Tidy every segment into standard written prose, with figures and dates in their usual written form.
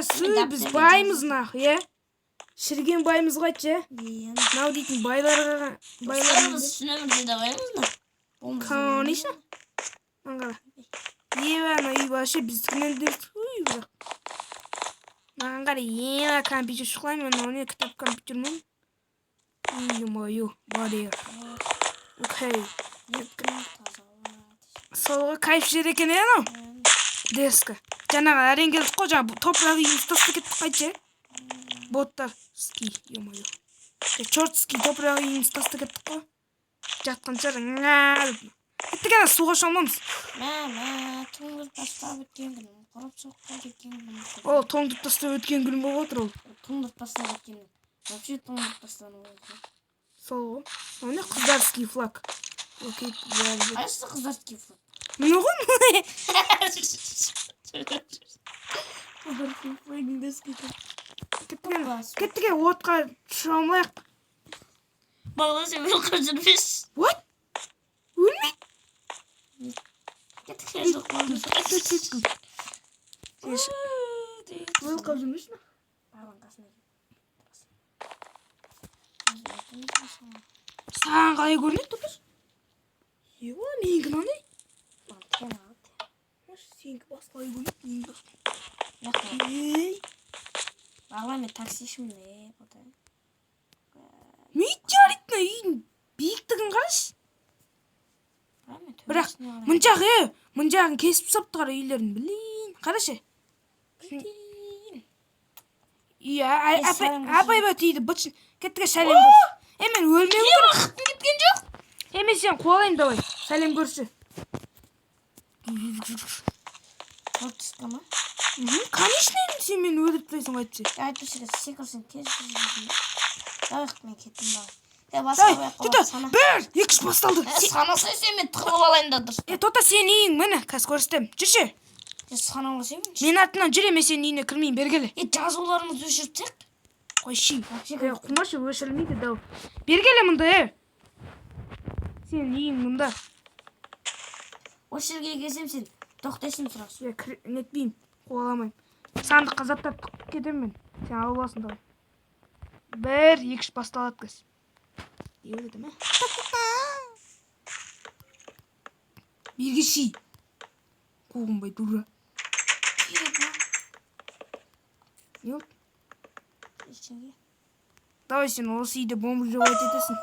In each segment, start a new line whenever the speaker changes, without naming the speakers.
сүй, біз баймыз нах, е? Шірген баймыз қайтшы? Нау дейтін байларға...
Dostlarımız sünümüzde de varımız da.
Конечно. Маңғара. Ебана үй башы, біздікінен де сүй бірақ. Маңғара, ена компьютер шықлайм, оны кітап компьютер мұн. Ё-моё, барьер. Окей. Солға кайф жер екен eno. Деска. Жаңағы әрең келдік қой, жаңағы топырағы үйіміз тасты кеттік қайтшы. Боттар. Ски, ё-моё. Чортский топырағы үйіміз тасты кеттік қой. Жатқан жар. Кеттік әне суға шалмамыз.
Тоңдырып тастап өткен күнім. Құрып соққа кеткен күнім.
О, тоңдырып тастап өткен күнім болып отыр ол.
Тоңдырып тастап өткен күнім. Вообще тоңдырып тастап өткен.
Сол ғой. Оны қыздарский флаг. Окей, бәрі.
Қайсысы қыздарский флаг?
Міне ғой?
Қыздарский флагың дескейтін.
Кеттіге отқа шамайық.
Бағла сен бұл қыржырмеш.
What? Өлмей?
Кеттік сен жоқ болды.
Өл қыржырмеш на?
Бағлан қасына
Саған қалай көрінеді тұтыр? Ева, менгі маңдай? Сенгі басқалай көрінеді, менгі басқалай. Ей!
Бағлан мен таксишімін,
Мейт жаритна үйін биіктігін қараш. Бірақ, мұнжағын кесіп сапты қара үйлерін, білейін. Қарашы. Апай ба тейді, бұтшын. Кеттіге сәлем көрші. Мен өлмеу керек.
Уақытым кеткен жоқ.
Сен қуалайын давай. Сәлем көрші.
Отысқа ма?
Конечно, сен мені өліп тұрайсың қайтшы.
Айтпышыға секірсен тез жүрсің. Давай мен кеттім бағы.
Бір, екіш басталды.
Санасай сен мен тығып алайын да дұрыс.
Тота сен үйің, мені қазір көрістем. Жүрші.
Саналасай мен.
Мен артынан жүре, мен сен үйіне кірмейін, бергелі.
Жазуларымызды өшіртсек.
Қойши. Құмашы өшірілмейді дау. Бергелі мұнда, Сен үйің мұнда.
Осы жерге келсем сен тоқтайсың сұрасың.
Нетпеймін, қуаламайым. Сандық қазаттар тұқып кетем мен. Сен аласың давай. Бір, екіш басталады кіз. Өледі ме? Берге ши. Қуғынбай дура. Не болды? Давай сен осы үйде бомбы жоғайт етесің.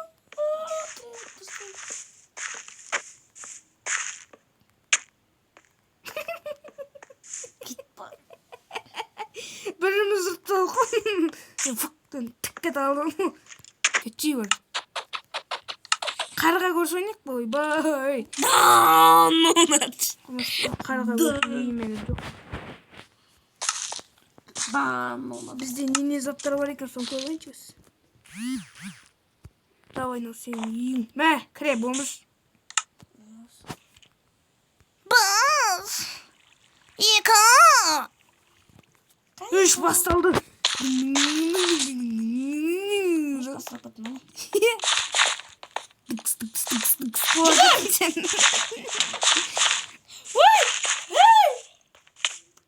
Біріміз ұртталқын. Сен фуктан тіккет алдың. Кетші бар. Қарға көрші ойнек бой, бай. Қарға көрші ойнемені жоқ. Бізде не заптар бар екен, сон көйлейінші өз. Давай, ну сен үйің. Мә, кіре, бомбыш. Бас! Екі! Үш басталды.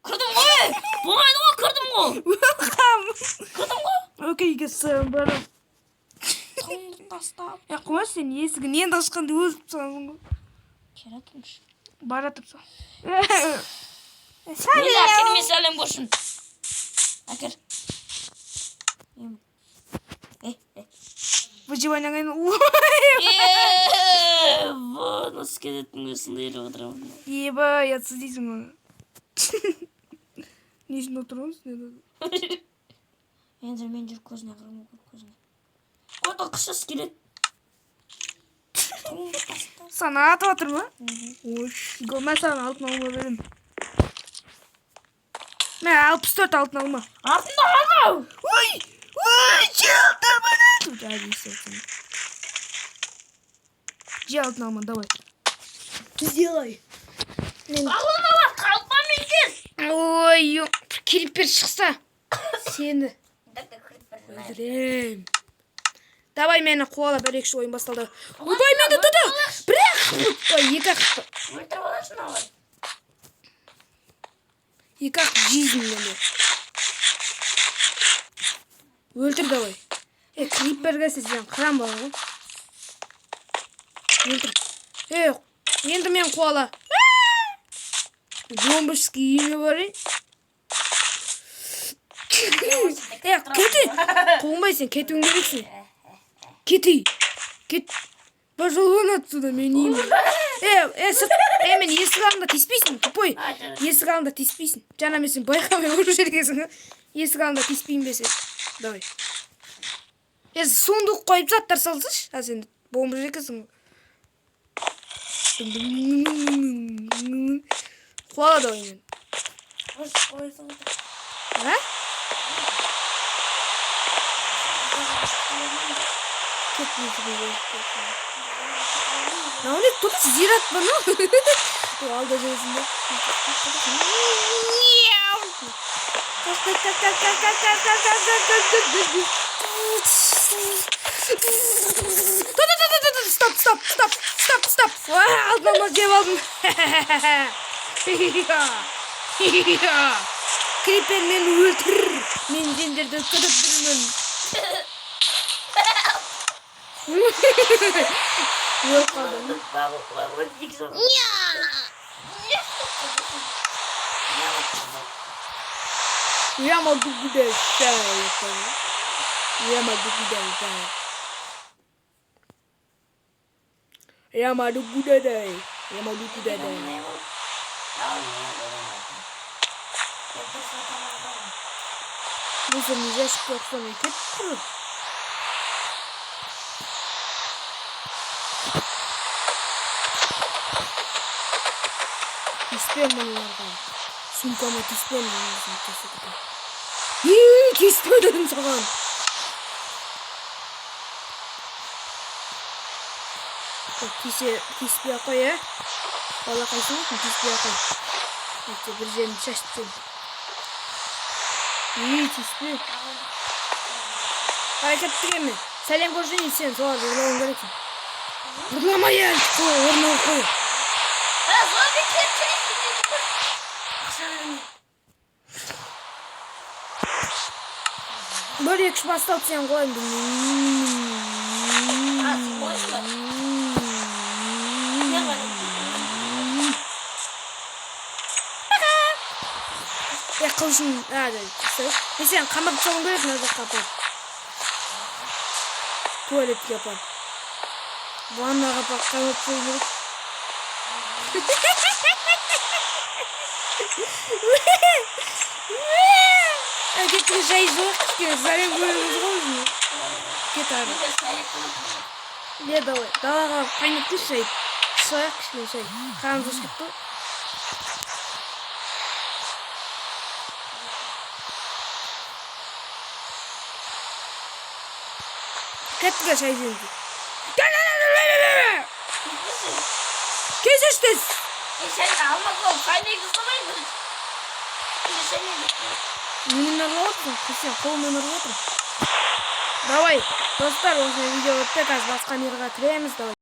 Kırdım ғой! Болмайды ғой, кірдім ғой! Кірдім ғой!
Окей, кесім бәрі.
Тоңды тастап.
Қош сен есігін енді ашқанды өліп тұрсың ғой.
Кератымш.
Бара тұрсың.
Әкеліме сәлем көршін. Әкел.
Выживание қайын.
Насыл кететін өсінде елі отырамын.
Ебай, атсыз дейсің ғой. Не үшін отырамыз?
Енді мен жүр көзіне қырмы көп көзіне. Қойда қышас келеді.
Sana atı atır mı? Oş, ben sana altın alma verim. Ne 64 altın alma.
Altında alma.
Oy! Oy! Çıldır bana. Dur hadi istersen. Altın alma, давай. Сделай.
Ağlama bak, kalkma mümkün.
Ой, yok. Kirpir çıksa. Seni. Öldüreyim. Давай мені қуала бір-екші ойын басталды. Ойбай мені тұты! Бір-ақ! Ой, екі-ақ.
Өлтіріп аласың алай.
Екі-ақ жизнь мені. Өлтір давай. Крипер келсе сен қырам бар ғой. Өлтір. Енді мен қуала. Бомбышский име бар. Кети. Қуылмайсың, кетуің керексің. Кети. Кет. Пожалуй, отсюда мен име. Мен есік алдында тиіспейсің, тупой. Есік алдында тиіспейсің. Жаңа мен сен байқамай ұрып жергенсің. Есік алдында тиіспейін бесе. Давай. Сундуқ қойып заттар салсыш. Сен бомба жекесің. Қуала давай мен. Ne тут зират ба, ну? Алда жүресің бе? Стоп. Алдыма жеп алдым. Крипер мені өлтір. Мен сендерді қыдып жүрмін. Yok kaldım. Yamadık bir de şey yapalım. Yamadık bir de şey. Yamadık bir de şey. Yamadık bir de şey. Bu senin yaş yoksan ekip. Тиспен мұныларға. Сумкама тиспен мұныларға. Тиспен дедім саған. Тиспе ақой, Бала қайсың өтін тиспе ақой. Бір жерін шашыптен. Тиспе. Қарекеттік еме. Сәлем көршін сен соға жырлауын керексің. Жырламай әл. Орнауы қой. Böyle yakış bastalt sen koyayım. Kılıçın hadi. Sen kamak çalın gerek nerede kapar. Tuvalet yapar. Vanna kapak kamak çalın gerek. Git bir şey zor ki zaten böyle olmuyor. Git abi. Ne давай. Daha kaynaklı şey. Soyak şey. Kanlı çıktı. Git bir şey şimdi. Kes işte.
Sen almak ol. Kaynayı kızlamayın.
Мені нарваться, все, полный нарваться. Давай, достар, осы видео бітті, қазір басқа мирға кіреміз, давай.